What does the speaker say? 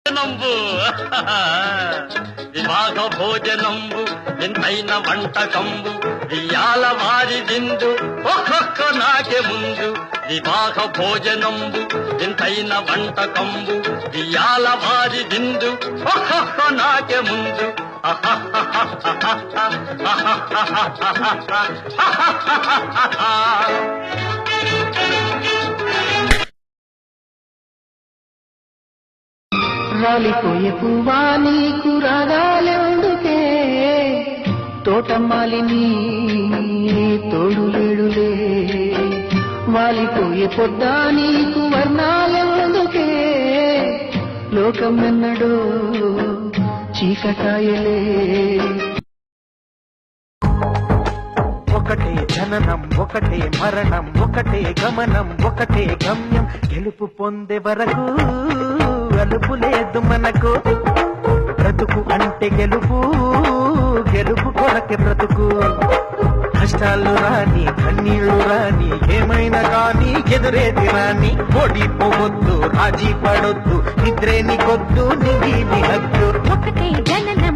నంబు వివాహ భోజనంబు ఎంతైన వంటకంబు వియాల వారి విందు ఒక్కొక్క నాకే ముందు వివాహ భోజనంబు ఎంతైన వంటకంబు వియాల వారి విందు ఒక్కొక్క నాకే ముందు రాలిపోయే పువ్వా నీకు రాగాలెందుకే తోటమాలిని తోడులేడులే వాలిపోయే పొద్దా నీకు వర్ణాలెందుకే లోకం ఎన్నడో చీకటాయలే ఒకటే జననం ఒకటే మరణం ఒకటే గమనం ఒకటే గమ్యం గెలుపు పొందే వరకు అలుపు లేదు మనకు బ్రతుకు అంటే గెలుపు గెలుపు కొరకే బ్రతుకు కష్టాలు రాని కన్నీళ్లు రాని ఏమైనా కానీ ఎదురేది రాని ఓడిపోవద్దు రాజీ పడొద్దు నిద్రే నీకొద్దు నిధి హద్దు ఒకటే జననం